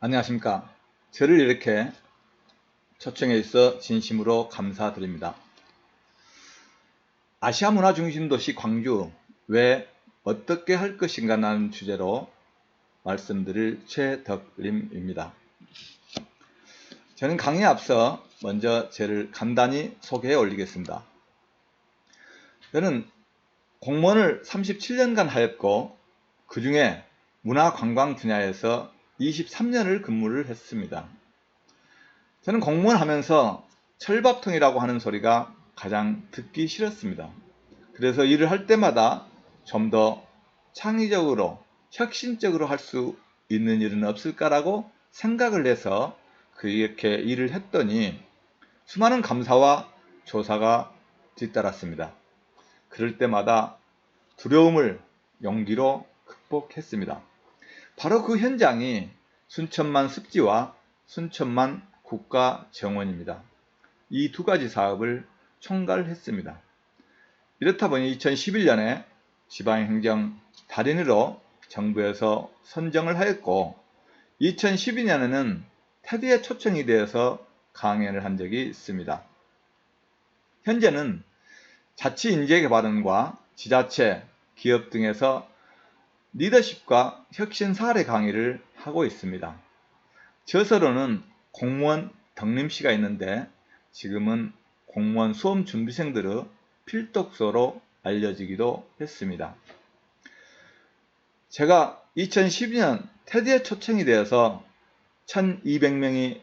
안녕하십니까. 저를 이렇게 초청해 주셔서 진심으로 감사드립니다. 아시아 문화 중심 도시 광주, 왜 어떻게 할 것인가 라는 주제로 말씀드릴 최덕림입니다. 저는 강의에 앞서 먼저 저를 간단히 소개해 올리겠습니다. 저는 공무원을 37년간 하였고, 그 중에 문화관광 분야에서 23년을 근무를 했습니다. 저는 공무원 하면서 철밥통이라고 하는 소리가 가장 듣기 싫었습니다. 그래서 일을 할 때마다 좀 더 창의적으로, 혁신적으로 할 수 있는 일은 없을까라고 생각을 해서 그렇게 일을 했더니 수많은 감사와 조사가 뒤따랐습니다. 그럴 때마다 두려움을 용기로 극복했습니다. 바로 그 현장이 순천만 습지와 순천만 국가정원입니다. 이 두 가지 사업을 총괄했습니다. 이렇다 보니 2011년에 지방행정 달인으로 정부에서 선정을 하였고, 2012년에는 테드에 초청이 되어서 강연을 한 적이 있습니다. 현재는 자치인재개발원과 지자체, 기업 등에서 리더십과 혁신 사례 강의를 하고 있습니다. 저서로는 공무원 덕림씨가 있는데, 지금은 공무원 수험 준비생들의 필독서로 알려지기도 했습니다. 제가 2012년 테드에 초청이 되어서 1200명이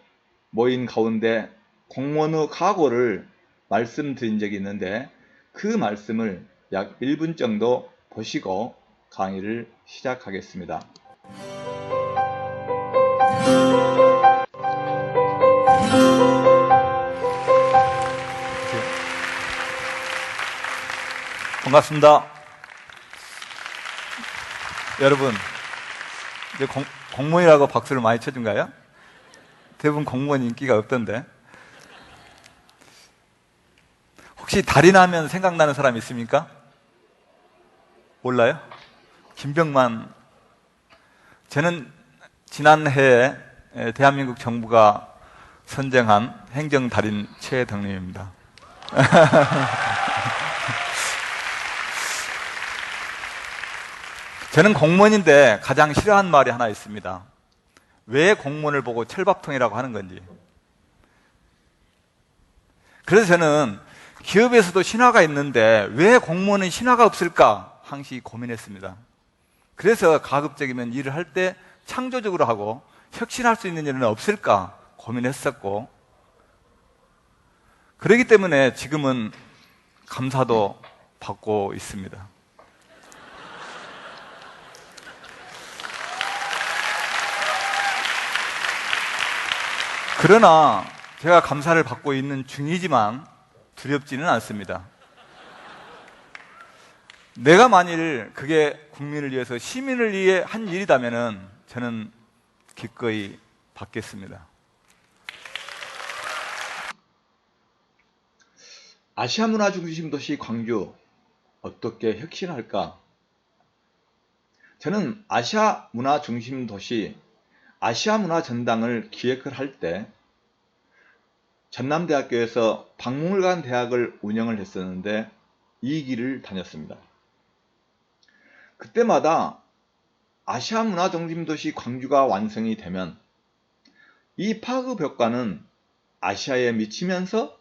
모인 가운데 공무원의 각오를 말씀드린 적이 있는데, 그 말씀을 약 1분 정도 보시고 강의를 시작하겠습니다. 반갑습니다. 여러분, 이제 공무원이라고 박수를 많이 쳐준가요? 대부분 공무원 인기가 없던데. 혹시 달인하면 생각나는 사람 있습니까? 몰라요? 김병만. 저는 지난해에 대한민국 정부가 선정한 행정달인 최덕림입니다. 저는 공무원인데 가장 싫어하는 말이 하나 있습니다. 왜 공무원을 보고 철밥통이라고 하는 건지. 그래서 저는 기업에서도 신화가 있는데 왜 공무원은 신화가 없을까 항시 고민했습니다. 그래서 가급적이면 일을 할 때 창조적으로 하고 혁신할 수 있는 일은 없을까 고민했었고, 그렇기 때문에 지금은 감사도 받고 있습니다. 그러나 제가 감사를 받고 있는 중이지만 두렵지는 않습니다. 내가 만일 그게 국민을 위해서, 시민을 위해 한 일이라면 저는 기꺼이 받겠습니다. 아시아 문화 중심 도시 광주, 어떻게 혁신할까? 저는 아시아 문화 중심 도시, 아시아 문화 전당을 기획을 할 때 전남대학교에서 박물관 대학을 운영을 했었는데 2기를 다녔습니다. 그때마다 아시아 문화 중심 도시 광주가 완성이 되면 이 파급 효과는 아시아에 미치면서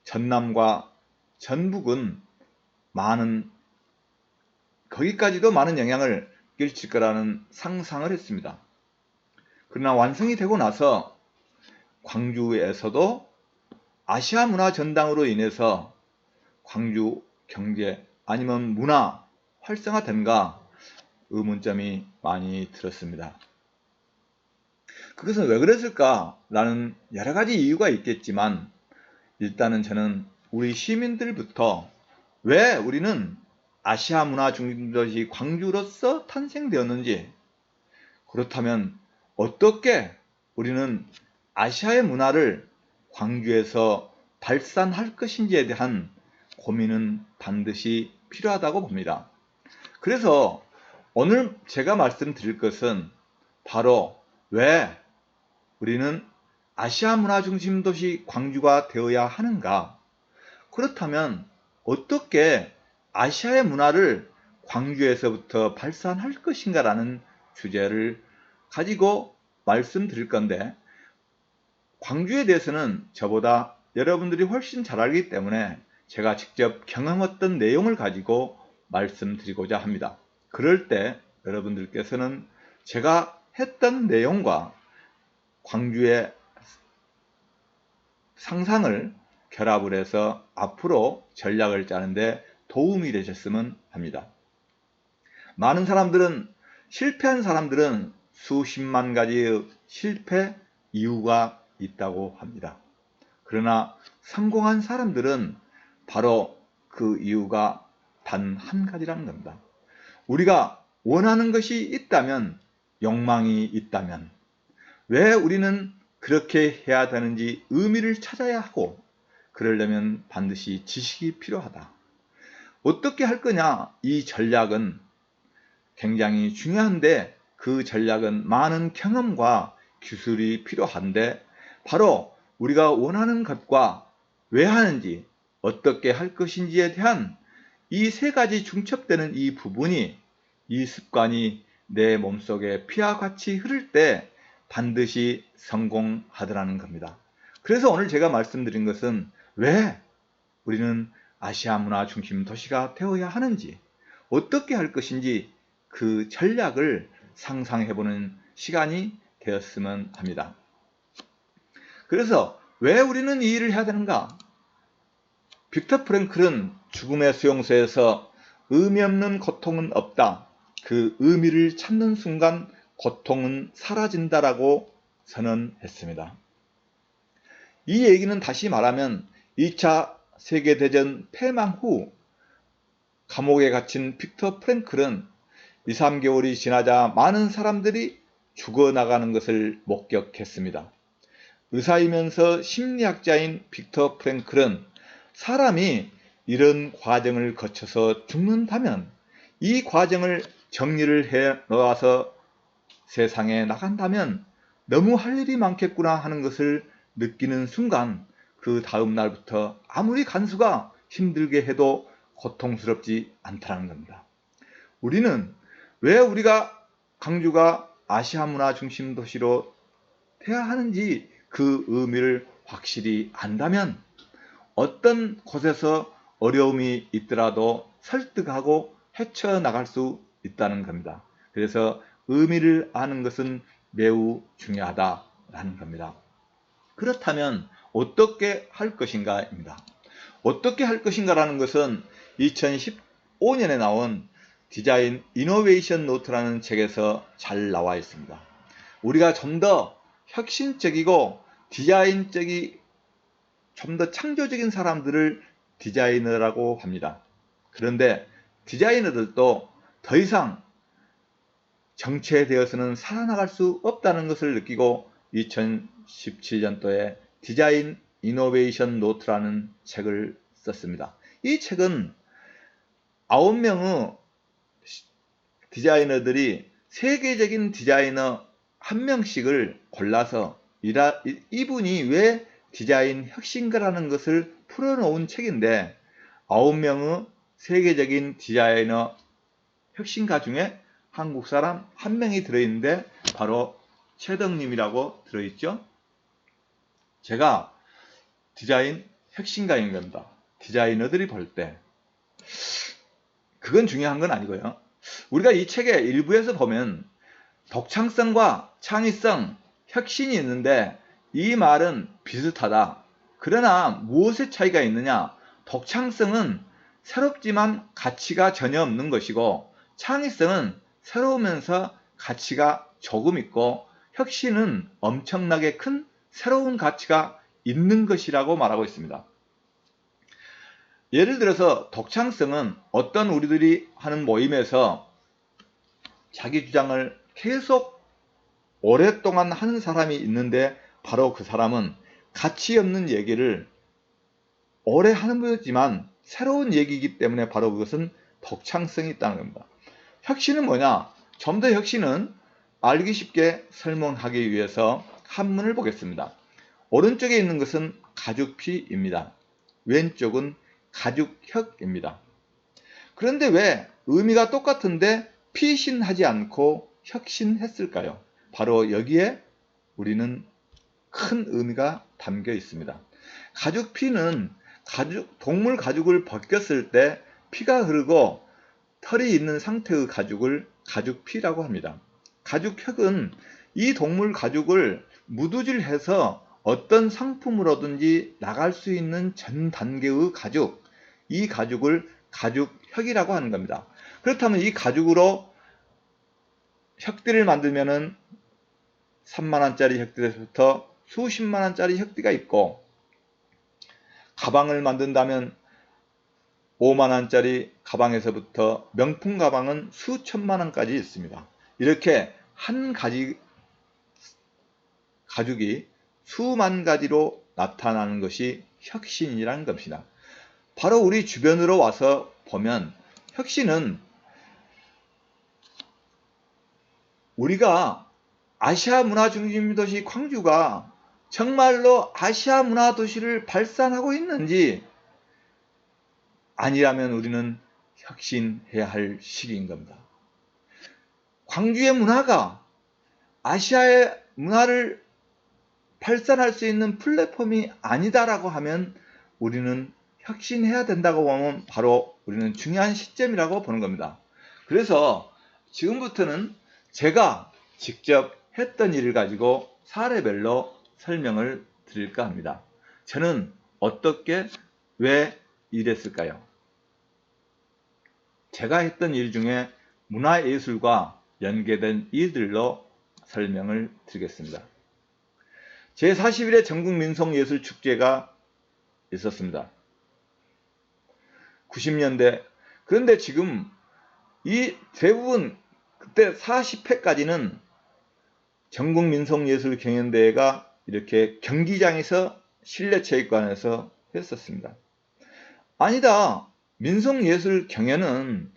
전남과 전북은 거기까지도 많은 영향을 끼칠 거라는 상상을 했습니다. 그러나 완성이 되고 나서 광주에서도 아시아 문화 전당으로 인해서 광주 경제 아니면 문화 활성화된가 의문점이 많이 들었습니다. 그것은 왜 그랬을까라는 여러 가지 이유가 있겠지만, 일단은 저는 우리 시민들부터 왜 우리는 아시아 문화 중심도시 광주로서 탄생되었는지, 그렇다면 어떻게 우리는 아시아의 문화를 광주에서 발산할 것인지에 대한 고민은 반드시 필요하다고 봅니다. 그래서 오늘 제가 말씀드릴 것은 바로 왜 우리는 아시아 문화 중심 도시 광주가 되어야 하는가? 그렇다면 어떻게 아시아의 문화를 광주에서부터 발산할 것인가라는 주제를 가지고 말씀드릴 건데, 광주에 대해서는 저보다 여러분들이 훨씬 잘 알기 때문에 제가 직접 경험했던 내용을 가지고 말씀드리고자 합니다. 그럴 때 여러분들께서는 제가 했던 내용과 광주의 상상을 결합을 해서 앞으로 전략을 짜는데 도움이 되셨으면 합니다. 많은 사람들은, 실패한 사람들은 수십만 가지의 실패 이유가 있다고 합니다. 그러나 성공한 사람들은 바로 그 이유가 단 한 가지라는 겁니다. 우리가 원하는 것이 있다면, 욕망이 있다면 왜 우리는 그렇게 해야 되는지 의미를 찾아야 하고, 그러려면 반드시 지식이 필요하다. 어떻게 할 거냐? 이 전략은 굉장히 중요한데, 그 전략은 많은 경험과 기술이 필요한데, 바로 우리가 원하는 것과 왜 하는지, 어떻게 할 것인지에 대한 이 세 가지 중첩되는 이 부분이, 이 습관이 내 몸속에 피와 같이 흐를 때 반드시 성공하더라는 겁니다. 그래서 오늘 제가 말씀드린 것은 왜 우리는 아시아 문화 중심 도시가 되어야 하는지, 어떻게 할 것인지 그 전략을 상상해보는 시간이 되었으면 합니다. 그래서 왜 우리는 이 일을 해야 되는가? 빅터 프랭클은 죽음의 수용소에서 의미 없는 고통은 없다, 그 의미를 찾는 순간 고통은 사라진다라고 선언했습니다. 이 얘기는 다시 말하면 2차 세계대전 폐망 후 감옥에 갇힌 빅터 프랭클은 2, 3개월이 지나자 많은 사람들이 죽어나가는 것을 목격했습니다. 의사이면서 심리학자인 빅터 프랭클은 사람이 이런 과정을 거쳐서 죽는다면, 이 과정을 정리를 해 놓아서 세상에 나간다면 너무 할 일이 많겠구나 하는 것을 느끼는 순간, 그 다음 날부터 아무리 간수가 힘들게 해도 고통스럽지 않다는 겁니다. 우리는 왜 우리가 광주가 아시아 문화 중심 도시로 돼야 하는지 그 의미를 확실히 안다면 어떤 곳에서 어려움이 있더라도 설득하고 헤쳐나갈 수 있다는 겁니다. 그래서 의미를 아는 것은 매우 중요하다라는 겁니다. 그렇다면 어떻게 할 것인가입니다. 어떻게 할 것인가라는 것은 2015년에 나온 디자인 이노베이션 노트라는 책에서 잘 나와 있습니다. 우리가 좀 더 혁신적이고 디자인적이 좀 더 창조적인 사람들을 디자이너라고 합니다. 그런데 디자이너들도 더 이상 정체되어서는 살아나갈 수 없다는 것을 느끼고 2017년도에 디자인 이노베이션 노트라는 책을 썼습니다. 이 책은 9명의 디자이너들이 세계적인 디자이너 한 명씩을 골라서 이분이 왜 디자인 혁신가라는 것을 풀어놓은 책인데, 9명의 세계적인 디자이너 혁신가 중에 한국 사람 한 명이 들어있는데 바로 최덕님이라고 들어있죠. 제가 디자인 혁신가인 겁니다. 디자이너들이 볼 때 그건 중요한 건 아니고요. 우리가 이 책의 일부에서 보면 독창성과 창의성, 혁신이 있는데 이 말은 비슷하다. 그러나 무엇의 차이가 있느냐? 독창성은 새롭지만 가치가 전혀 없는 것이고, 창의성은 새로우면서 가치가 조금 있고, 혁신은 엄청나게 큰 새로운 가치가 있는 것이라고 말하고 있습니다. 예를 들어서 독창성은 어떤 우리들이 하는 모임에서 자기 주장을 계속 오랫동안 하는 사람이 있는데, 바로 그 사람은 가치 없는 얘기를 오래 하는 거지만 새로운 얘기이기 때문에 바로 그것은 독창성이 있다는 겁니다. 혁신은 뭐냐? 좀 더 혁신은 알기 쉽게 설명하기 위해서 한문을 보겠습니다. 오른쪽에 있는 것은 가죽피입니다. 왼쪽은 가죽혁입니다. 그런데 왜 의미가 똑같은데 피신하지 않고 혁신했을까요? 바로 여기에 우리는 큰 의미가 담겨 있습니다. 가죽피는 동물 가죽을 벗겼을 때 피가 흐르고 털이 있는 상태의 가죽을 가죽피라고 합니다. 가죽혁은 이 동물 가죽을 무두질해서 어떤 상품으로든지 나갈 수 있는 전 단계의 가죽, 이 가죽을 가죽혁이라고 하는 겁니다. 그렇다면 이 가죽으로 혁띠를 만들면은 3만원짜리 혁띠에서부터 수십만원짜리 혁띠가 있고, 가방을 만든다면 5만원짜리 가방에서부터 명품 가방은 수천만원까지 있습니다. 이렇게 한 가지 가죽이 수만 가지로 나타나는 것이 혁신이라는 것입니다. 바로 우리 주변으로 와서 보면 혁신은 우리가 아시아 문화 중심 도시 광주가 정말로 아시아 문화 도시를 발산하고 있는지, 아니라면 우리는 혁신해야 할 시기인 겁니다. 광주의 문화가 아시아의 문화를 발산할 수 있는 플랫폼이 아니다라고 하면 우리는 혁신해야 된다고 보면 바로 우리는 중요한 시점이라고 보는 겁니다. 그래서 지금부터는 제가 직접 했던 일을 가지고 사례별로 설명을 드릴까 합니다. 저는 어떻게, 왜 일했을까요? 제가 했던 일 중에 문화예술과 연계된 일들로 설명을 드리겠습니다. 제41회 전국민속예술축제가 있었습니다. 90년대. 그런데 지금 이 대부분 그때 40회까지는 전국민속예술경연대회가 이렇게 경기장에서 실내체육관에서 했었습니다. 아니다. 민속예술 경연은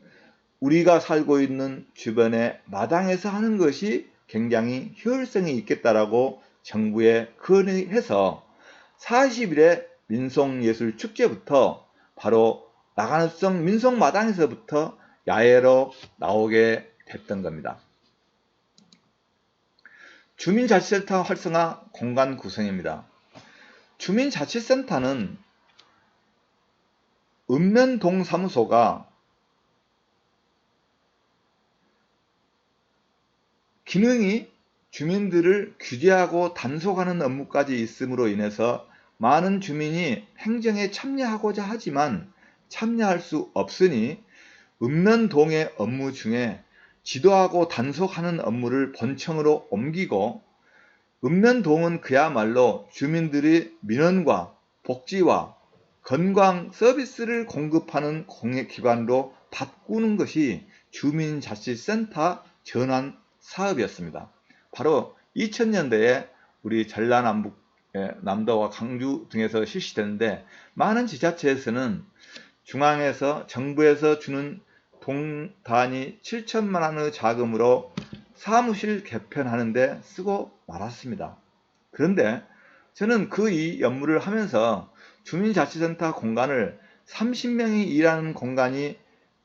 우리가 살고 있는 주변의 마당에서 하는 것이 굉장히 효율성이 있겠다라고 정부에 건의해서 40일의 민속예술축제부터 바로 나가는성 민속마당에서부터 야외로 나오게 됐던 겁니다. 주민자치센터 활성화 공간 구성입니다. 주민자치센터는 읍면동사무소가 기능이 주민들을 규제하고 단속하는 업무까지 있음으로 인해서 많은 주민이 행정에 참여하고자 하지만 참여할 수 없으니 읍면동의 업무 중에 지도하고 단속하는 업무를 본청으로 옮기고, 읍면동은 그야말로 주민들이 민원과 복지와 건강 서비스를 공급하는 공익기관으로 바꾸는 것이 주민자치센터 전환 사업이었습니다. 바로 2000년대에 우리 전라남북, 남도와 광주 등에서 실시되는데, 많은 지자체에서는 중앙에서 정부에서 주는 동 단위 7천만 원의 자금으로 사무실 개편하는데 쓰고 말았습니다. 그런데 저는 이 업무를 하면서 주민자치센터 공간을 30명이 일하는 공간이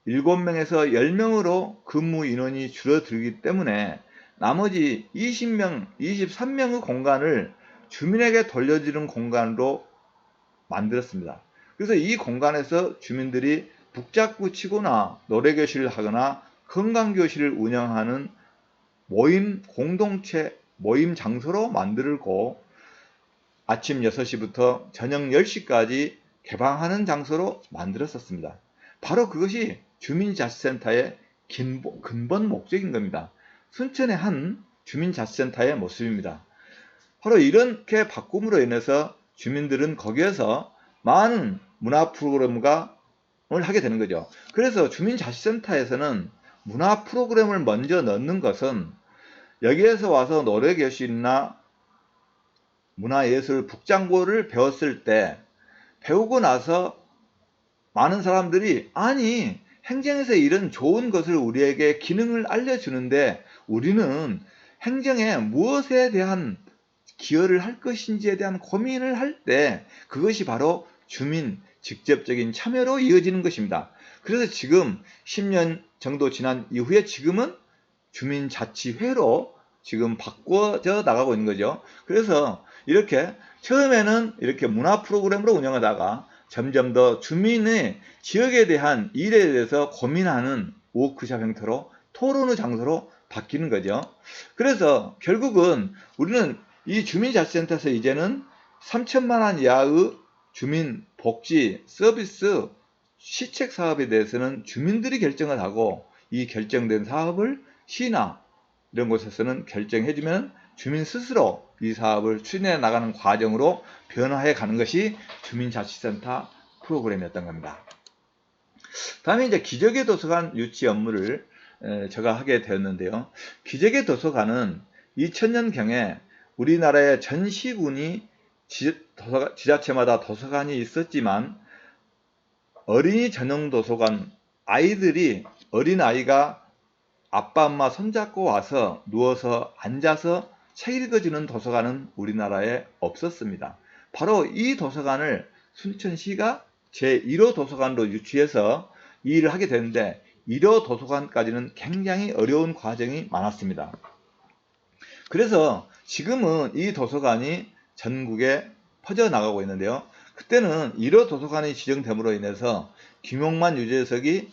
7명에서 10명으로 근무 인원이 줄어들기 때문에 나머지 20명, 23명의 공간을 주민에게 돌려주는 공간으로 만들었습니다. 그래서 이 공간에서 주민들이 북작구 치거나 노래교실을 하거나 건강교실을 운영하는 공동체 모임 장소로 만들고, 아침 6시부터 저녁 10시까지 개방하는 장소로 만들었었습니다. 바로 그것이 주민자치센터의 근본 목적인 겁니다. 순천의 한 주민자치센터의 모습입니다. 바로 이렇게 바꿈으로 인해서 주민들은 거기에서 많은 문화 프로그램을 하게 되는 거죠. 그래서 주민자치센터에서는 문화 프로그램을 먼저 넣는 것은 여기에서 와서 노래교실이나 문화예술 북장고를 배웠을 때, 배우고 나서 많은 사람들이 행정에서 이런 좋은 것을 우리에게 기능을 알려주는데 우리는 행정에 무엇에 대한 기여를 할 것인지에 대한 고민을 할 때 그것이 바로 주민 직접적인 참여로 이어지는 것입니다. 그래서 지금 10년 정도 지난 이후에 지금은 주민자치회로 지금 바꿔져 나가고 있는 거죠. 그래서 이렇게 처음에는 이렇게 문화 프로그램으로 운영하다가 점점 더 주민의 지역에 대한 일에 대해서 고민하는 워크숍 형태로 토론의 장소로 바뀌는 거죠. 그래서 결국은 우리는 이 주민자치센터에서 이제는 3천만 원 이하의 주민 복지 서비스 시책 사업에 대해서는 주민들이 결정을 하고 이 결정된 사업을 시나 이런 곳에서는 결정해주면 주민 스스로 이 사업을 추진해 나가는 과정으로 변화해 가는 것이 주민자치센터 프로그램이었던 겁니다. 다음에 이제 기적의 도서관 유치 업무를 제가 하게 되었는데요. 기적의 도서관은 2000년경에 우리나라의 전 시군이 지자체마다 도서관이 있었지만 어린이 전용 도서관, 아이들이 어린아이가 아빠 엄마 손잡고 와서 누워서 앉아서 책 읽어주는 도서관은 우리나라에 없었습니다. 바로 이 도서관을 순천시가 제1호 도서관으로 유치해서 이 일을 하게 되는데 1호 도서관까지는 굉장히 어려운 과정이 많았습니다. 그래서 지금은 이 도서관이 전국에 퍼져나가고 있는데요. 그때는 1호 도서관이 지정됨으로 인해서 김용만 유재석이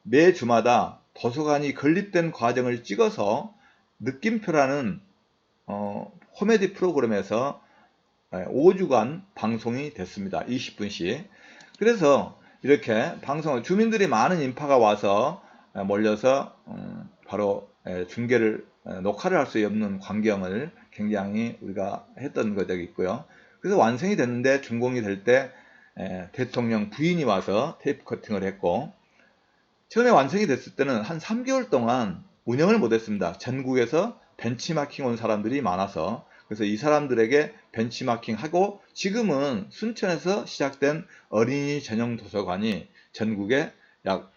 매 주마다 도서관이 건립된 과정을 찍어서 느낌표라는 코미디 프로그램에서 5주간 방송이 됐습니다. 20분씩. 그래서 이렇게 방송을 주민들이 많은 인파가 와서 몰려서 바로 중계를 녹화를 할 수 없는 광경을 굉장히 우리가 했던 것이 있고요. 그래서 완성이 됐는데 준공이 될 때 대통령 부인이 와서 테이프 커팅을 했고 처음에 완성이 됐을 때는 한 3개월 동안 운영을 못했습니다. 전국에서 벤치마킹 온 사람들이 많아서 그래서 이 사람들에게 벤치마킹하고 지금은 순천에서 시작된 어린이 전용 도서관이 전국에 약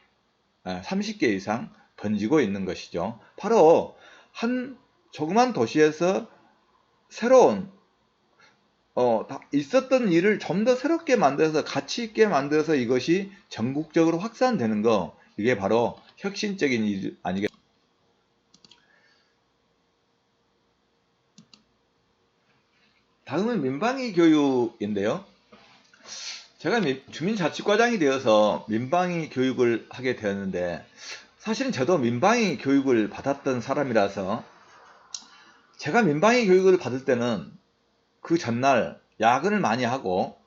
30개 이상 번지고 있는 것이죠. 바로 한 조그만 도시에서 새로운 있었던 일을 좀 더 새롭게 만들어서 가치 있게 만들어서 이것이 전국적으로 확산되는 거 이게 바로 혁신적인 일 아니겠습니까? 다음은 민방위 교육인데요. 제가 주민자치과장이 되어서 민방위 교육을 하게 되었는데 사실은 저도 민방위 교육을 받았던 사람이라서 제가 민방위 교육을 받을 때는 그 전날 야근을 많이 하고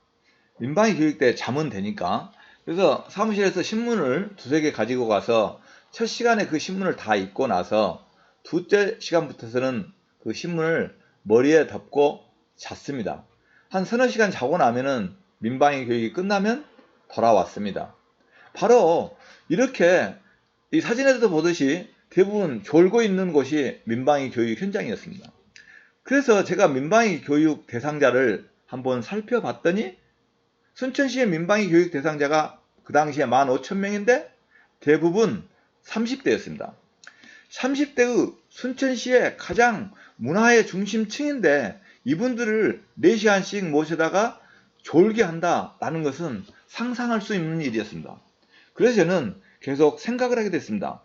민방위 교육 때 자면 되니까 그래서 사무실에서 신문을 두세 개 가지고 가서 첫 시간에 그 신문을 다 읽고 나서 두째 시간부터서는 그 신문을 머리에 덮고 잤습니다. 한 서너 시간 자고 나면은 민방위 교육이 끝나면 돌아왔습니다. 바로 이렇게 이 사진에서도 보듯이 대부분 졸고 있는 곳이 민방위 교육 현장이었습니다. 그래서 제가 민방위 교육 대상자를 한번 살펴봤더니 순천시의 민방위 교육 대상자가 그 당시에 15,000명인데 대부분 30대였습니다. 30대의 순천시의 가장 문화의 중심층인데 이분들을 4시간씩 모셔다가 졸게 한다라는 것은 상상할 수 있는 일이었습니다. 그래서 저는 계속 생각을 하게 됐습니다.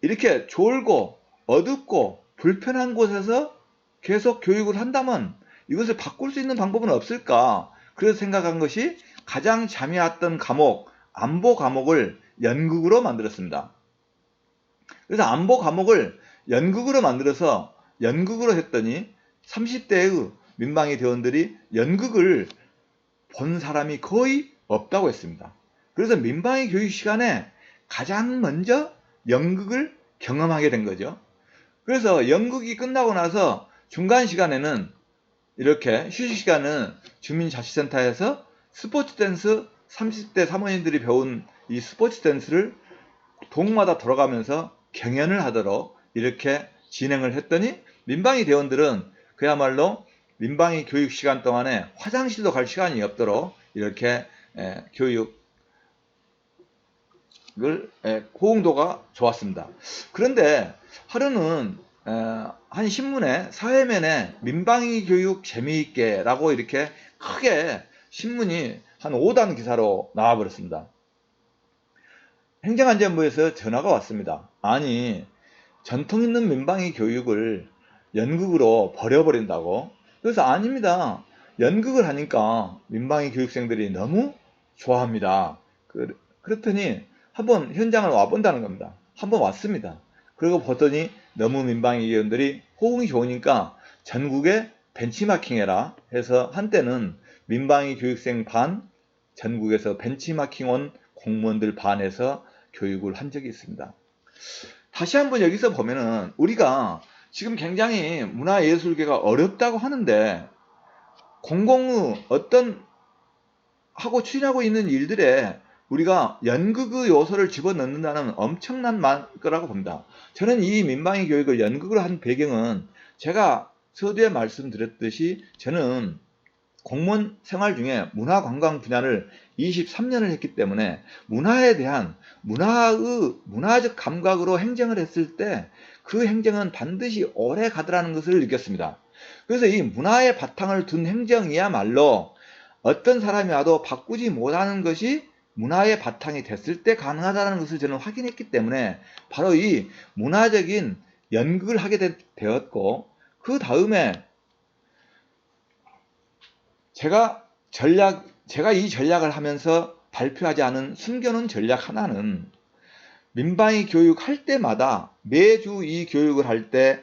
이렇게 졸고 어둡고 불편한 곳에서 계속 교육을 한다면 이것을 바꿀 수 있는 방법은 없을까? 그래서 생각한 것이 가장 잠이 왔던 과목, 안보 과목을 연극으로 만들었습니다. 그래서 안보 과목을 연극으로 만들어서 연극으로 했더니 30대의 민방위 대원들이 연극을 본 사람이 거의 없다고 했습니다. 그래서 민방위 교육 시간에 가장 먼저 연극을 경험하게 된 거죠. 그래서 연극이 끝나고 나서 중간 시간에는 이렇게 휴식 시간은 주민자치센터에서 스포츠 댄스 30대 사모님들이 배운 이 스포츠 댄스를 동마다 돌아가면서 경연을 하도록 이렇게 진행을 했더니 민방위 대원들은 그야말로 민방위 교육 시간 동안에 화장실도 갈 시간이 없도록 이렇게 교육을 호응도가 좋았습니다. 그런데 하루는 한 신문에 사회면에 민방위 교육 재미있게 라고 이렇게 크게 신문이 한 5단 기사로 나와버렸습니다. 행정안전부에서 전화가 왔습니다. 아니, 전통 있는 민방위 교육을 연극으로 버려버린다고? 그래서 아닙니다. 연극을 하니까 민방위 교육생들이 너무 좋아합니다. 그랬더니 한번 현장을 와본다는 겁니다. 한번 왔습니다. 그리고 보더니 너무 민방위 위원들이 호응이 좋으니까 전국에 벤치마킹 해라 해서 한때는 민방위 교육생 반, 전국에서 벤치마킹 온 공무원들 반에서 교육을 한 적이 있습니다. 다시 한번 여기서 보면은 우리가 지금 굉장히 문화예술계가 어렵다고 하는데 공공의 어떤 하고 추진하고 있는 일들에 우리가 연극의 요소를 집어넣는다는 엄청난 거라고 봅니다. 저는 이 민방위 교육을 연극으로 한 배경은 제가 서두에 말씀드렸듯이 저는 공무원 생활 중에 문화관광 분야를 23년을 했기 때문에 문화에 대한 문화적 감각으로 행정을 했을 때 그 행정은 반드시 오래 가더라는 것을 느꼈습니다. 그래서 이 문화의 바탕을 둔 행정이야말로 어떤 사람이 와도 바꾸지 못하는 것이 문화의 바탕이 됐을 때 가능하다는 것을 저는 확인했기 때문에 바로 이 문화적인 연극을 하게 되었고, 그 다음에 제가 이 전략을 하면서 발표하지 않은 숨겨놓은 전략 하나는 민방위 교육할 때마다 매주 이 교육을 할 때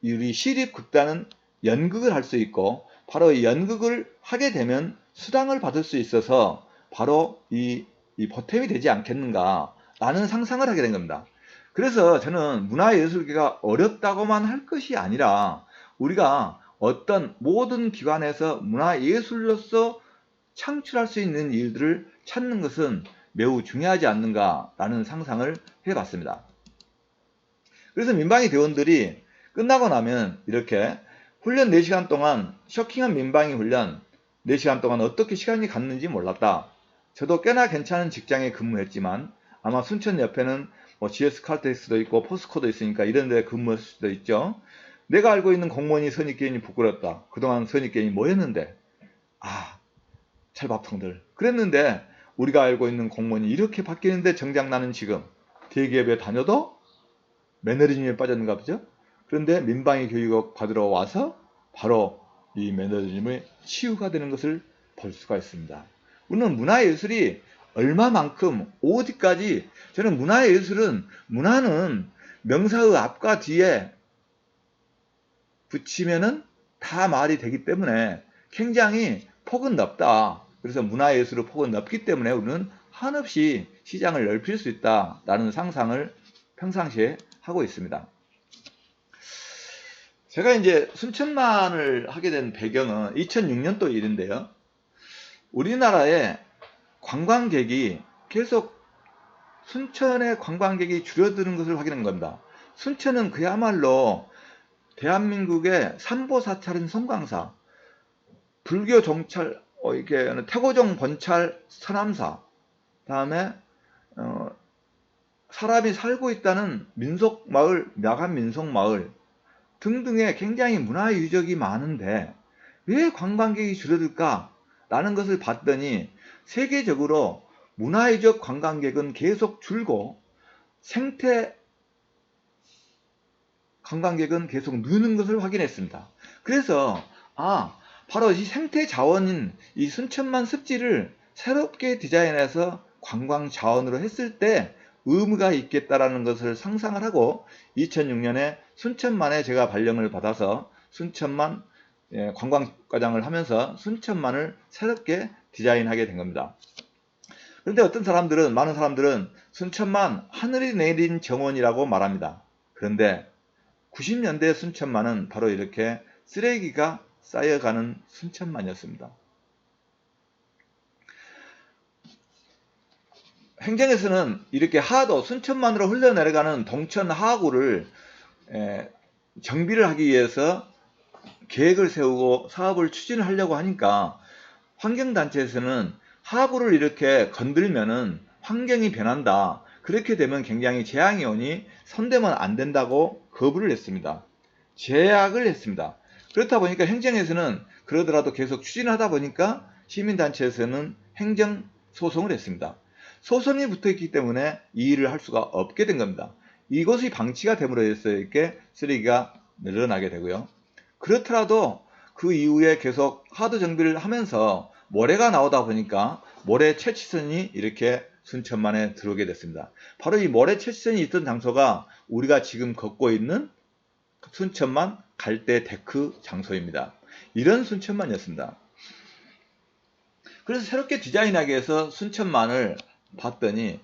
우리 시립극단은 연극을 할 수 있고, 바로 이 연극을 하게 되면 수당을 받을 수 있어서 바로 이 보탬이 되지 않겠는가라는 상상을 하게 된 겁니다. 그래서 저는 문화예술계가 어렵다고만 할 것이 아니라 우리가 어떤 모든 기관에서 문화예술로서 창출할 수 있는 일들을 찾는 것은 매우 중요하지 않는가라는 상상을 해봤습니다. 그래서 민방위 대원들이 끝나고 나면 이렇게 훈련 4시간 동안 쇼킹한 민방위 훈련 4시간 동안 어떻게 시간이 갔는지 몰랐다. 저도 꽤나 괜찮은 직장에 근무했지만 아마 순천 옆에는 뭐 GS 칼텍스도 있고 포스코도 있으니까 이런 데 근무했을 수도 있죠. 내가 알고 있는 공무원이 선입견이 부끄럽다. 그동안 선입견이 뭐였는데? 찰밥통들. 그랬는데 우리가 알고 있는 공무원이 이렇게 바뀌는데 정작 나는 지금 대기업에 다녀도 매너리즘에 빠졌는가 보죠. 그런데 민방위 교육을 받으러 와서 바로 이 매너리즘의 치유가 되는 것을 볼 수가 있습니다. 우리는 문화예술이 얼마만큼 어디까지, 저는 문화는 명사의 앞과 뒤에 붙이면은 다 말이 되기 때문에 굉장히 폭은 넓다. 그래서 문화예술의 폭은 넓기 때문에 우리는 한없이 시장을 넓힐 수 있다라는 상상을 평상시에 하고 있습니다. 제가 이제 순천만을 하게 된 배경은 2006년도 일인데요. 우리나라의 관광객이 계속 순천의 관광객이 줄어드는 것을 확인한 겁니다. 순천은 그야말로 대한민국의 삼보사찰인 성광사, 불교 정찰, 이렇게 태고종 번찰 서남사, 다음에 사람이 살고 있다는 민속마을, 야간 민속마을 등등의 굉장히 문화 유적이 많은데 왜 관광객이 줄어들까? 라는 것을 봤더니 세계적으로 문화유적 관광객은 계속 줄고 생태 관광객은 계속 느는 것을 확인했습니다. 그래서 바로 이 생태 자원인 이 순천만 습지를 새롭게 디자인해서 관광 자원으로 했을 때 의미가 있겠다라는 것을 상상을 하고 2006년에 순천만에 제가 발령을 받아서 순천만 관광과장을 하면서 순천만을 새롭게 디자인하게 된 겁니다. 그런데 많은 사람들은 순천만 하늘이 내린 정원이라고 말합니다. 그런데 90년대 순천만은 바로 이렇게 쓰레기가 쌓여가는 순천만이었습니다. 행정에서는 이렇게 하도 순천만으로 흘러내려가는 동천 하구를 정비를 하기 위해서 계획을 세우고 사업을 추진을 하려고 하니까 환경단체에서는 하구를 이렇게 건들면은 환경이 변한다. 그렇게 되면 굉장히 재앙이 오니 손대면 안 된다고 거부를 했습니다. 제약을 했습니다. 그렇다 보니까 행정에서는 그러더라도 계속 추진하다 보니까 시민단체에서는 행정소송을 했습니다. 소송이 붙어있기 때문에 이 일을 할 수가 없게 된 겁니다. 이것이 방치가 됨으로 해서 이렇게 쓰레기가 늘어나게 되고요. 그렇더라도 그 이후에 계속 하도 정비를 하면서 모래가 나오다 보니까 모래 채취선이 이렇게 순천만에 들어오게 됐습니다. 바로 이 모래 채취선이 있던 장소가 우리가 지금 걷고 있는 순천만 갈대 데크 장소입니다. 이런 순천만이었습니다. 그래서 새롭게 디자인하기 위해서 순천만을 봤더니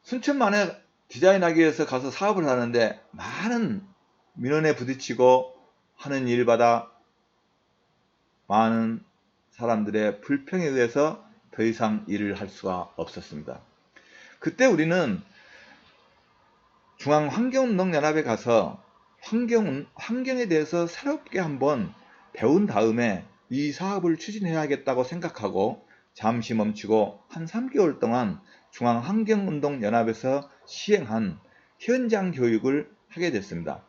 순천만에 디자인하기 위해서 가서 사업을 하는데 많은 민원에 부딪히고 하는 일마다 많은 사람들의 불평에 의해서 더 이상 일을 할 수가 없었습니다. 그때 우리는 중앙환경운동연합에 가서 환경에 대해서 새롭게 한번 배운 다음에 이 사업을 추진해야겠다고 생각하고 잠시 멈추고 한 3개월 동안 중앙환경운동연합에서 시행한 현장 교육을 하게 됐습니다.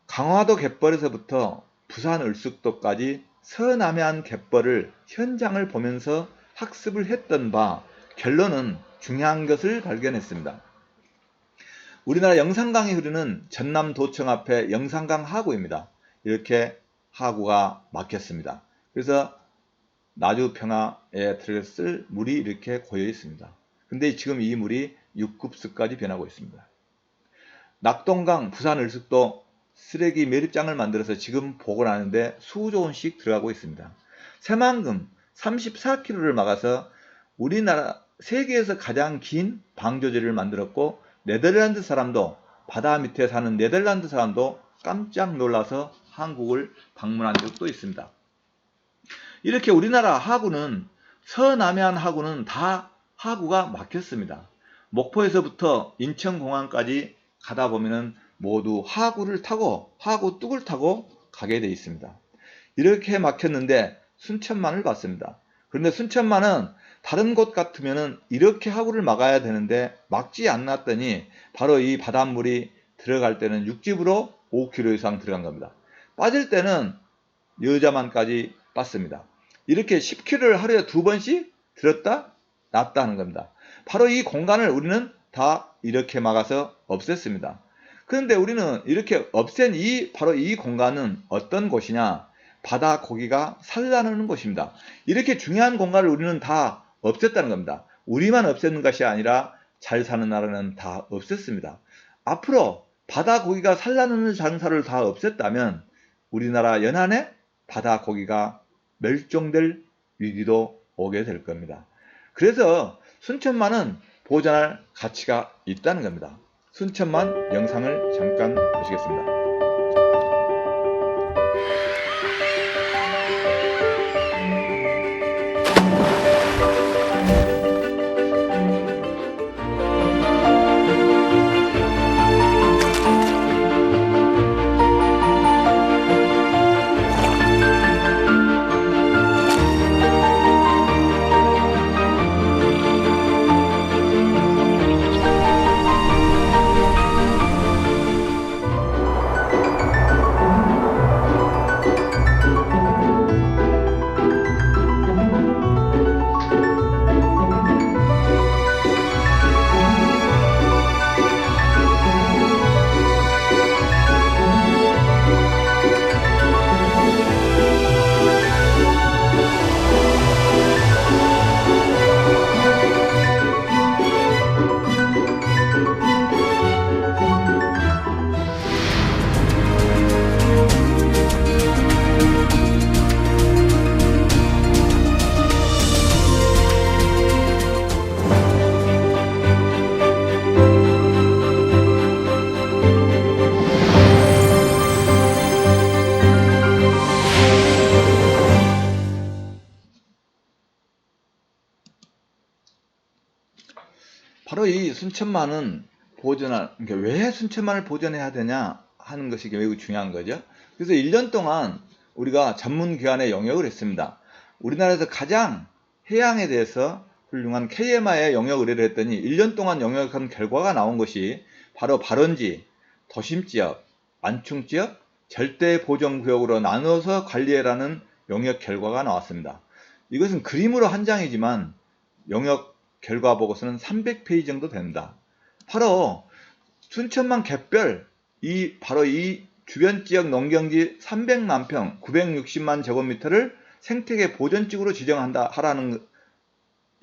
강화도 갯벌에서부터 부산 을숙도까지 서남해안 갯벌을 현장을 보면서 학습을 했던 바 결론은 중요한 것을 발견했습니다. 우리나라 영산강이 흐르는 전남도청 앞에 영산강 하구입니다. 이렇게 하구가 막혔습니다. 그래서 나주평화에 들어갔을 물이 이렇게 고여 있습니다. 근데 지금 이 물이 6급수까지 변하고 있습니다. 낙동강, 부산 을숙도 쓰레기 매립장을 만들어서 지금 복원하는데 수조 원씩 들어가고 있습니다. 새만금 34km를 막아서 우리나라 세계에서 가장 긴 방조제를 만들었고 네덜란드 사람도 바다 밑에 사는 네덜란드 사람도 깜짝 놀라서 한국을 방문한 적도 있습니다. 이렇게 우리나라 하구는 서남해안 하구는 다 하구가 막혔습니다. 목포에서부터 인천공항까지 가다 보면은 모두 하구를 타고 하구 뚝을 타고 가게 되어 있습니다. 이렇게 막혔는데 순천만을 봤습니다. 그런데 순천만은 다른 곳 같으면은 이렇게 하구를 막아야 되는데 막지 않았더니 바로 이 바닷물이 들어갈 때는 육지부로 5km 이상 들어간 겁니다. 빠질 때는 여자만까지 빠습니다. 이렇게 10km를 하루에 2번씩 들었다 놨다 하는 겁니다. 바로 이 공간을 우리는 다 이렇게 막아서 없앴습니다. 그런데 우리는 이렇게 없앤 바로 이 공간은 어떤 곳이냐? 바다 고기가 살아나는 곳입니다. 이렇게 중요한 공간을 우리는 다 없앴다는 겁니다. 우리만 없애는 것이 아니라 잘 사는 나라는 다 없앴습니다. 앞으로 바다 고기가 살아나는 장사를 다 없앴다면 우리나라 연안에 바다 고기가 멸종될 위기도 오게 될 겁니다. 그래서 순천만은 보존할 가치가 있다는 겁니다. 순천만 영상을 잠깐 보시겠습니다. 바로 이 순천만은 그러니까 왜 순천만을 보존해야 되냐 하는 것이 매우 중요한 거죠. 그래서 1년 동안 우리가 전문기관에 영역을 했습니다. 우리나라에서 가장 해양에 대해서 훌륭한 KMI에 영역 의뢰를 했더니 1년 동안 영역한 결과가 나온 것이 바로 발원지, 도심지역, 완충지역, 절대보전구역으로 나누어서 관리해라는 영역 결과가 나왔습니다. 이것은 그림으로 한 장이지만 영역 결과 보고서는 300페이지 정도 됩니다. 바로 순천만 갯별, 바로 이 주변 지역 농경지 300만 평, 960만 제곱미터를 생태계 보전지구로 하라는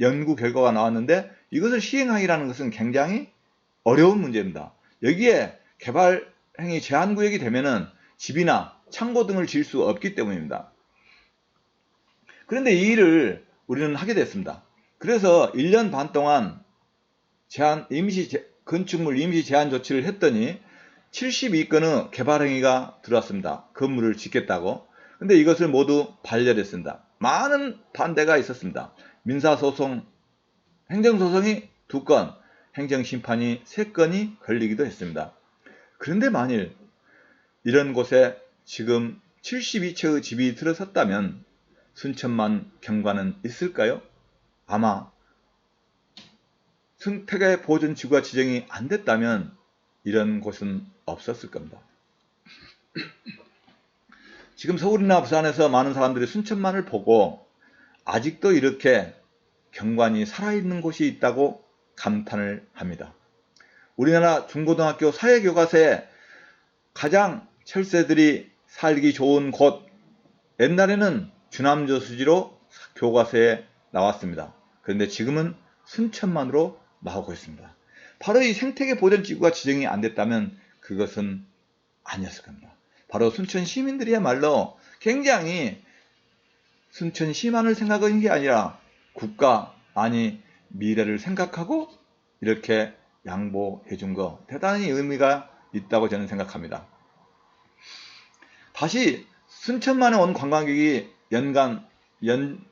연구 결과가 나왔는데, 이것을 시행하기라는 것은 굉장히 어려운 문제입니다. 여기에 개발 행위 제한 구역이 되면은 집이나 창고 등을 지을 수 없기 때문입니다. 그런데 이 일을 우리는 하게 됐습니다. 그래서 1년 반 동안 건축물 임시 제한 조치를 했더니 72건의 개발 행위가 들어왔습니다. 건물을 짓겠다고. 근데 이것을 모두 반려했습니다. 많은 반대가 있었습니다. 민사소송, 행정소송이 2건, 행정심판이 3건이 걸리기도 했습니다. 그런데 만일 이런 곳에 지금 72채의 집이 들어섰다면 순천만 경관은 있을까요? 아마 생태계 보전지구가 지정이 안 됐다면 이런 곳은 없었을 겁니다. 지금 서울이나 부산에서 많은 사람들이 순천만을 보고 아직도 이렇게 경관이 살아있는 곳이 있다고 감탄을 합니다. 우리나라 중고등학교 사회교과서에 가장 철새들이 살기 좋은 곳, 옛날에는 주남저수지로 교과서에 나왔습니다. 그런데 지금은 순천만으로 나오고 있습니다. 바로 이 생태계 보전지구가 지정이 안 됐다면 그것은 아니었을 겁니다. 바로 순천 시민들이야말로 굉장히 순천 시만을 생각한 게 아니라 국가, 아니 미래를 생각하고 이렇게 양보해 준 거 대단히 의미가 있다고 저는 생각합니다. 다시 순천만에 온 관광객이 연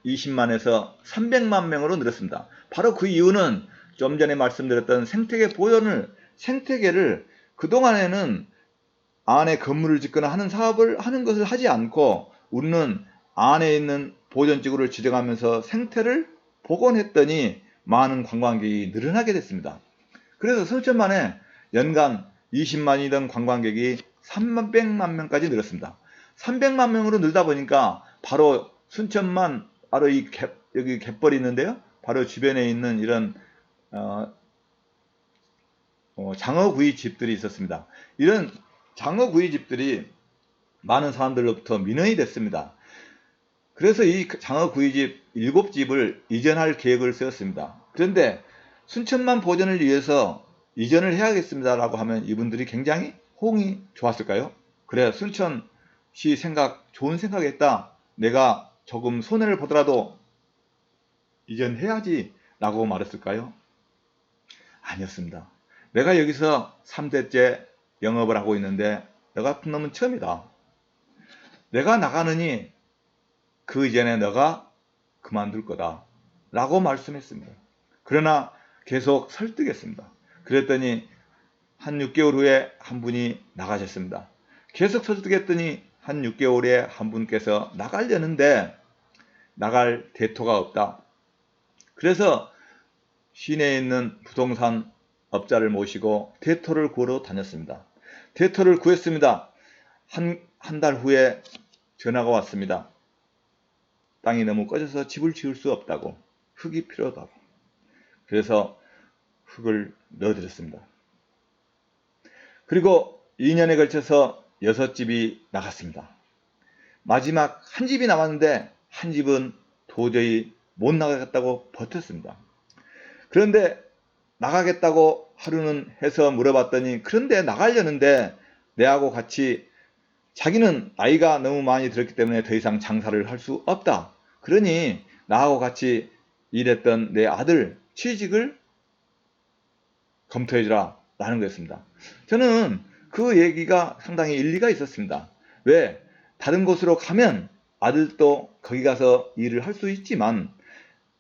20만에서 300만 명으로 늘었습니다. 바로 그 이유는 좀 전에 말씀드렸던 생태계를 그동안에는 안에 건물을 짓거나 하는 사업을 하는 것을 하지 않고 우리는 안에 있는 보전지구를 지정하면서 생태를 복원했더니 많은 관광객이 늘어나게 됐습니다. 그래서 순천만에 연간 20만이던 관광객이 300만 명까지 늘었습니다. 300만 명으로 늘다 보니까 바로 순천만, 바로 여기 갯벌이 있는데요. 바로 주변에 있는 이런 장어구이 집들이 있었습니다. 이런 장어구이 집들이 많은 사람들로부터 민원이 됐습니다. 그래서 이 장어구이집 7집을 이전할 계획을 세웠습니다. 그런데 순천만 보전을 위해서 이전을 해야겠습니다라고 하면 이분들이 굉장히 호응이 좋았을까요? 그래, 순천시 좋은 생각했다. 내가 조금 손해를 보더라도 이전해야지 라고 말했을까요? 아니었습니다. 내가 여기서 3대째 영업을 하고 있는데 너 같은 놈은 처음이다. 내가 나가느니 그 이전에 너가 그만둘 거다 라고 말씀했습니다. 그러나 계속 설득했습니다. 그랬더니 한 6개월 후에 한 분이 나가셨습니다. 계속 설득했더니 한 6개월 후에 한 분께서 나가려는데 나갈 대토가 없다. 그래서 시내에 있는 부동산 업자를 모시고 대토를 구하러 다녔습니다. 대토를 구했습니다. 한 달 후에 전화가 왔습니다. 땅이 너무 꺼져서 집을 지을 수 없다고, 흙이 필요하다고. 그래서 흙을 넣어드렸습니다. 그리고 2년에 걸쳐서 6집이 나갔습니다. 마지막 한 집이 남았는데 한 집은 도저히 못 나가겠다고 버텼습니다. 그런데 나가겠다고 하루는 해서 물어봤더니 그런데 나가려는데 내하고 같이 자기는 나이가 너무 많이 들었기 때문에 더 이상 장사를 할 수 없다. 그러니 나하고 같이 일했던 내 아들 취직을 검토해주라 라는 거였습니다. 저는 그 얘기가 상당히 일리가 있었습니다. 왜? 다른 곳으로 가면 아들도 거기 가서 일을 할 수 있지만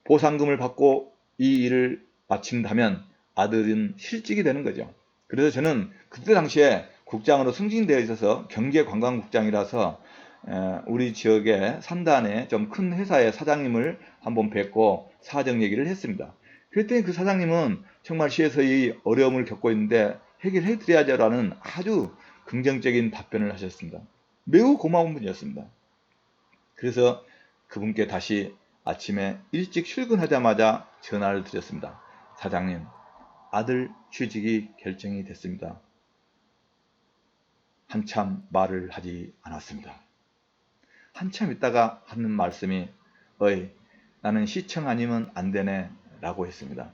보상금을 받고 이 일을 마친다면 아들은 실직이 되는 거죠. 그래서 저는 그때 당시에 국장으로 승진되어 있어서 경제관광국장이라서 우리 지역의 산단에 좀 큰 회사의 사장님을 한번 뵙고 사정 얘기를 했습니다. 그랬더니 그 사장님은 정말 시에서 이 어려움을 겪고 있는데 해결해 드려야죠라는 아주 긍정적인 답변을 하셨습니다. 매우 고마운 분이었습니다. 그래서 그분께 다시 아침에 일찍 출근하자마자 전화를 드렸습니다. 사장님, 아들 취직이 결정이 됐습니다. 한참 말을 하지 않았습니다. 한참 있다가 하는 말씀이 어이, 나는 시청 아니면 안 되네 라고 했습니다.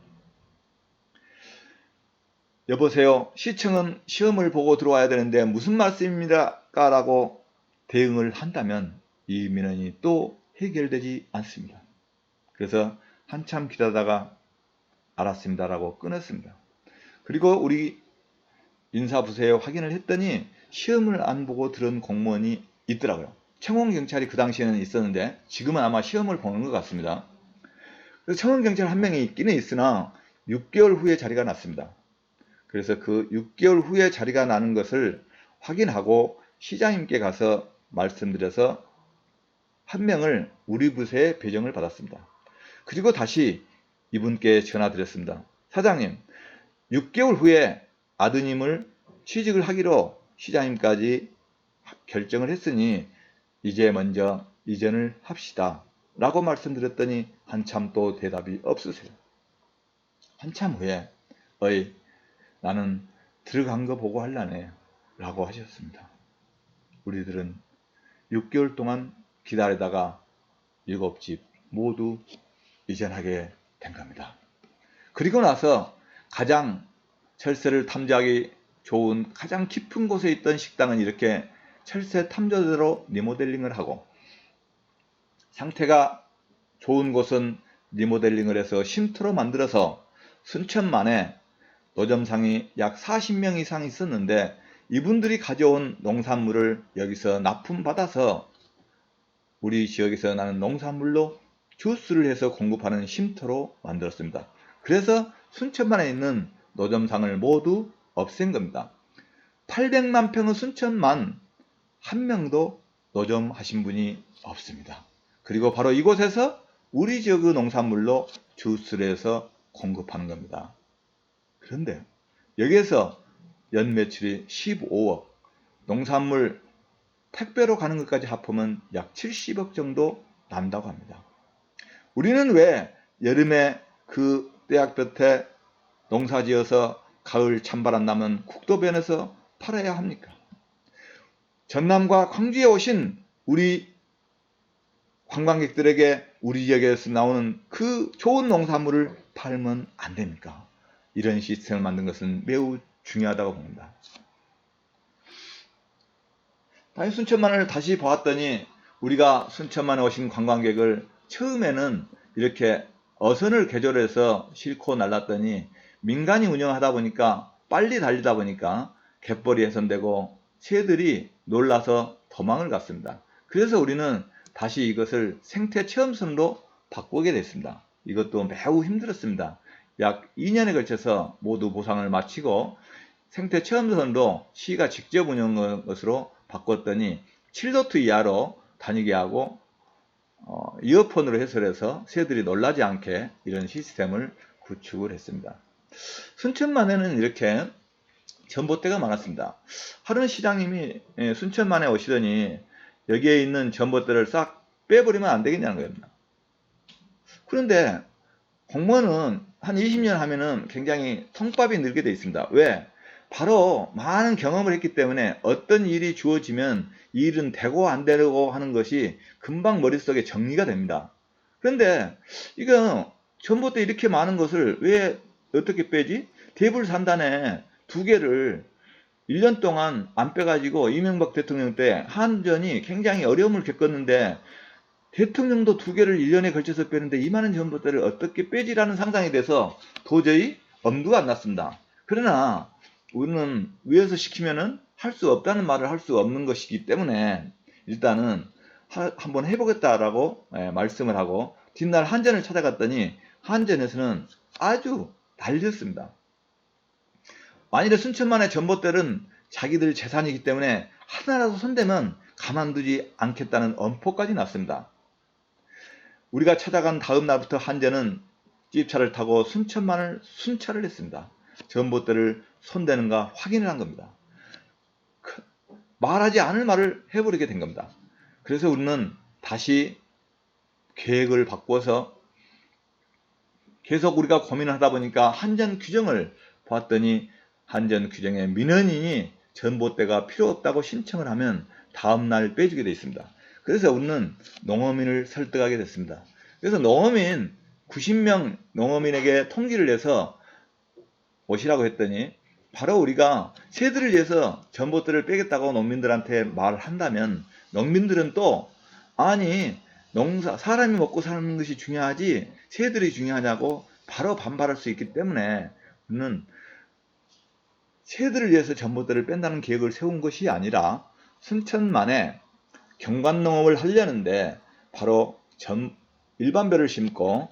여보세요, 시청은 시험을 보고 들어와야 되는데 무슨 말씀입니까? 라고 대응을 한다면 이 민원이 또 해결되지 않습니다. 그래서 한참 기다다가 알았습니다 라고 끊었습니다. 그리고 우리 인사부서에 확인을 했더니 시험을 안 보고 들은 공무원이 있더라고요. 청원경찰이 그 당시에는 있었는데 지금은 아마 시험을 보는 것 같습니다. 그래서 청원경찰 한 명이 있기는 있으나 6개월 후에 자리가 났습니다. 그래서 그 6개월 후에 자리가 나는 것을 확인하고 시장님께 가서 말씀드려서 한 명을 우리 부서에 배정을 받았습니다. 그리고 다시 이분께 전화드렸습니다. 사장님, 6개월 후에 아드님을 취직을 하기로 시장님까지 결정을 했으니 이제 먼저 이전을 합시다 라고 말씀드렸더니 한참 또 대답이 없으세요. 한참 후에 어이, 나는 들어간 거 보고 할라네 라고 하셨습니다. 우리들은 6개월 동안 기다리다가 7집 모두 이전하게 된 겁니다. 그리고 나서 가장 철새를 탐지하기 좋은 가장 깊은 곳에 있던 식당은 이렇게 철새 탐조대로 리모델링을 하고, 상태가 좋은 곳은 리모델링을 해서 쉼터로 만들어서 순천만에 노점상이 약 40명 이상 있었는데 이분들이 가져온 농산물을 여기서 납품받아서 우리 지역에서 나는 농산물로 주스를 해서 공급하는 쉼터로 만들었습니다. 그래서 순천만에 있는 노점상을 모두 없앤 겁니다. 800만 평의 순천만 한 명도 노점 하신 분이 없습니다. 그리고 바로 이곳에서 우리 지역의 농산물로 주스를 해서 공급하는 겁니다. 그런데 여기에서 연 매출이 15억, 농산물 택배로 가는 것까지 합하면 약 70억 정도 난다고 합니다. 우리는 왜 여름에 그 떼약볕에 농사지어서 가을 찬바람 나면 국도변에서 팔아야 합니까? 전남과 광주에 오신 우리 관광객들에게 우리 지역에서 나오는 그 좋은 농산물을 팔면 안 됩니까? 이런 시스템을 만든 것은 매우 중요하다고 봅니다. 다시 순천만을 다시 보았더니 우리가 순천만에 오신 관광객을 처음에는 이렇게 어선을 개조해서 싣고 날랐더니 민간이 운영하다 보니까 빨리 달리다 보니까 갯벌이 훼손되고 새들이 놀라서 도망을 갔습니다. 그래서 우리는 다시 이것을 생태체험선으로 바꾸게 됐습니다. 이것도 매우 힘들었습니다. 약 2년에 걸쳐서 모두 보상을 마치고 생태체험선으로 시가 직접 운영하는 것으로 바꿨더니 7도트 이하로 다니게 하고 이어폰으로 해설해서 새들이 놀라지 않게 이런 시스템을 구축을 했습니다. 순천만에는 이렇게 전봇대가 많았습니다. 하루는 시장님이 순천만에 오시더니 여기에 있는 전봇대를 싹 빼버리면 안 되겠냐는 겁니다. 그런데 공무원은 한 20년 하면은 굉장히 성밥이 늘게 되어 있습니다. 왜? 바로 많은 경험을 했기 때문에 어떤 일이 주어지면 이 일은 되고 안 되고 하는 것이 금방 머릿속에 정리가 됩니다. 그런데 이거 전봇대 이렇게 많은 것을 왜 어떻게 빼지? 대불산단에 2개를 1년 동안 안 빼가지고 이명박 대통령 때 한전이 굉장히 어려움을 겪었는데 대통령도 2개를 1년에 걸쳐서 빼는데 이 많은 전봇대를 어떻게 빼지라는 상상이 돼서 도저히 엄두가 안 났습니다. 그러나 우리는 위에서 시키면은 할 수 없다는 말을 할 수 없는 것이기 때문에 일단은 한번 해보겠다라고 말씀을 하고 뒷날 한전을 찾아갔더니 한전에서는 아주 난리였습니다. 만일에 순천만의 전봇대는 자기들 재산이기 때문에 하나라도 손대면 가만두지 않겠다는 엄포까지 났습니다. 우리가 찾아간 다음 날부터 한전은 찝차를 타고 순천만을 순찰을 했습니다. 전봇대를 손대는가 확인을 한 겁니다. 말하지 않을 말을 해버리게 된 겁니다. 그래서 우리는 다시 계획을 바꿔서 계속 우리가 고민을 하다 보니까 한전 규정을 보았더니 한전 규정에 민원인이 전봇대가 필요 없다고 신청을 하면 다음날 빼주게 되어 있습니다. 그래서 우리는 농어민을 설득하게 됐습니다. 그래서 농어민 90명 농어민에게 통지를 내서 오시라고 했더니 바로 우리가 새들을 위해서 전봇대를 빼겠다고 농민들한테 말을 한다면 농민들은 또 아니 사람이 먹고 사는 것이 중요하지 새들이 중요하냐고 바로 반발할 수 있기 때문에 우리는 새들을 위해서 전봇대를 뺀다는 계획을 세운 것이 아니라 순천만에 경관농업을 하려는데 바로 일반별을 심고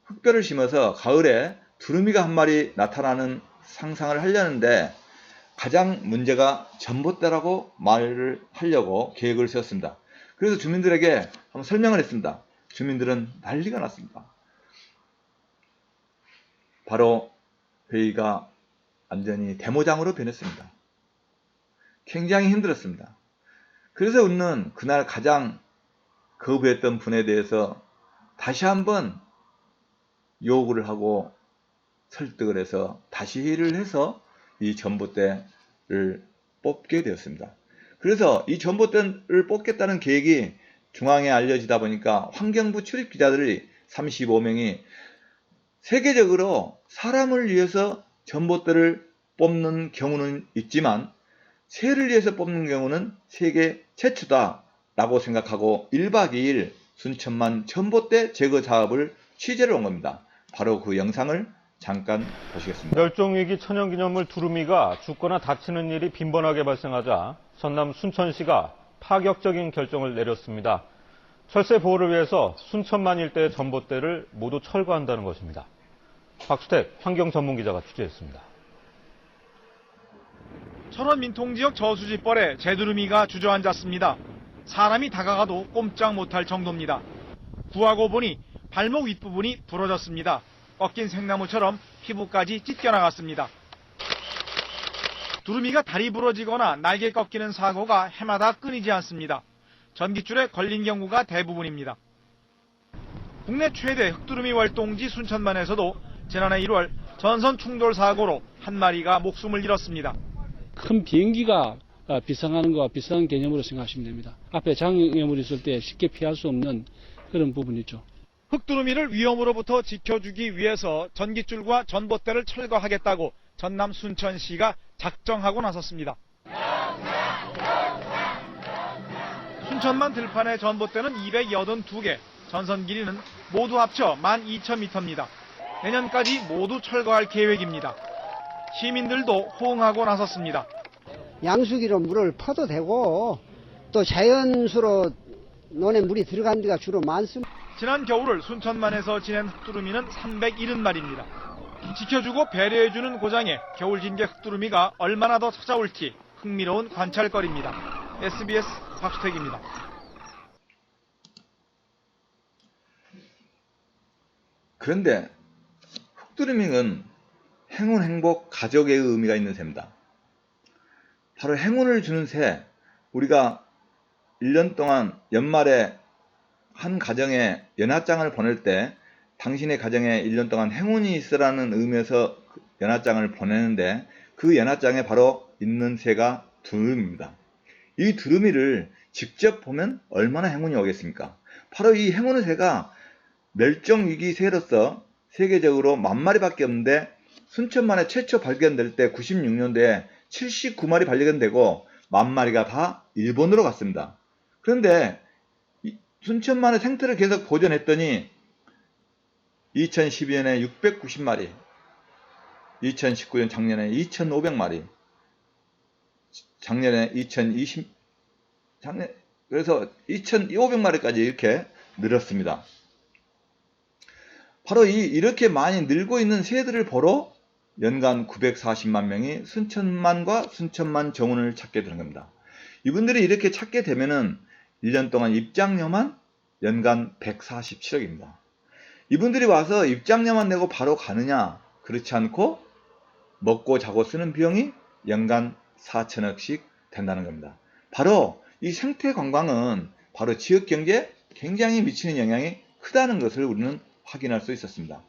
흑별을 심어서 가을에 두루미가 한 마리 나타나는 상상을 하려는데 가장 문제가 전봇대라고 말을 하려고 계획을 세웠습니다. 그래서 주민들에게 한번 설명을 했습니다. 주민들은 난리가 났습니다. 바로 회의가 완전히 데모장으로 변했습니다. 굉장히 힘들었습니다. 그래서 우리는 그날 가장 거부했던 분에 대해서 다시 한번 요구를 하고 설득을 해서 다시 회의를 해서 이 전봇대를 뽑게 되었습니다. 그래서 이 전봇대를 뽑겠다는 계획이 중앙에 알려지다 보니까 환경부 출입 기자들이 35명이 세계적으로 사람을 위해서 전봇대를 뽑는 경우는 있지만 새를 위해서 뽑는 경우는 세계 최초다라고 생각하고 1박 2일 순천만 전봇대 제거 작업을 취재를 온 겁니다. 바로 그 영상을 잠깐 보시겠습니다. 멸종위기 천연기념물 두루미가 죽거나 다치는 일이 빈번하게 발생하자 전남 순천시가 파격적인 결정을 내렸습니다. 철새 보호를 위해서 순천만 일대의 전봇대를 모두 철거한다는 것입니다. 박수택 환경전문기자가 취재했습니다. 천원 민통지역 저수지벌에 제두루미가 주저앉았습니다. 사람이 다가가도 꼼짝 못할 정도입니다. 구하고 보니 발목 윗부분이 부러졌습니다. 꺾인 생나무처럼 피부까지 찢겨나갔습니다. 두루미가 다리 부러지거나 날개 꺾이는 사고가 해마다 끊이지 않습니다. 전깃줄에 걸린 경우가 대부분입니다. 국내 최대 흑두루미 활동지 순천만에서도 지난해 1월 전선 충돌 사고로 한 마리가 목숨을 잃었습니다. 큰 비행기가 비상하는 것과 비슷한 개념으로 생각하시면 됩니다. 앞에 장애물이 있을 때 쉽게 피할 수 없는 그런 부분이죠. 흑두루미를 위험으로부터 지켜주기 위해서 전깃줄과 전봇대를 철거하겠다고 전남 순천시가 작정하고 나섰습니다. 순천만 들판의 전봇대는 282개, 전선 길이는 모두 합쳐 12,000m입니다. 내년까지 모두 철거할 계획입니다. 시민들도 호응하고 나섰습니다. 양수기로 물을 퍼도 되고 또 자연수로 논에 물이 들어간 데가 주로 많습니다. 지난 겨울을 순천만에서 지낸 흑두루미는 370마리입니다. 지켜주고 배려해주는 고장에 겨울 진개 흑두루미가 얼마나 더 찾아올지 흥미로운 관찰거리입니다. SBS 박수택입니다. 그런데 흑두루미는 행운, 행복, 가족의 의미가 있는 새입니다. 바로 행운을 주는 새, 우리가 1년 동안 연말에 한 가정에 연하장을 보낼 때 당신의 가정에 1년 동안 행운이 있으라는 의미에서 연하장을 보내는데 그 연하장에 바로 있는 새가 두루미입니다. 이 두루미를 직접 보면 얼마나 행운이 오겠습니까? 바로 이 행운의 새가 멸종위기 새로서 세계적으로 10,000마리밖에 없는데 순천만에 최초 발견될 때 96년도에 79마리 발견되고 10,000마리가 다 일본으로 갔습니다. 그런데 순천만의 생태를 계속 보존했더니 2012년에 690마리, 2019년 작년에 2,500마리, 작년에 그래서 2,500마리까지 이렇게 늘었습니다. 바로 이렇게 많이 늘고 있는 새들을 보러 연간 940만 명이 순천만과 순천만 정원을 찾게 되는 겁니다. 이분들이 이렇게 찾게 되면은 1년 동안 입장료만 연간 147억입니다. 이분들이 와서 입장료만 내고 바로 가느냐? 그렇지 않고 먹고 자고 쓰는 비용이 연간 4천억씩 된다는 겁니다. 바로 이 생태 관광은 바로 지역 경제에 굉장히 미치는 영향이 크다는 것을 우리는 확인할 수 있었습니다.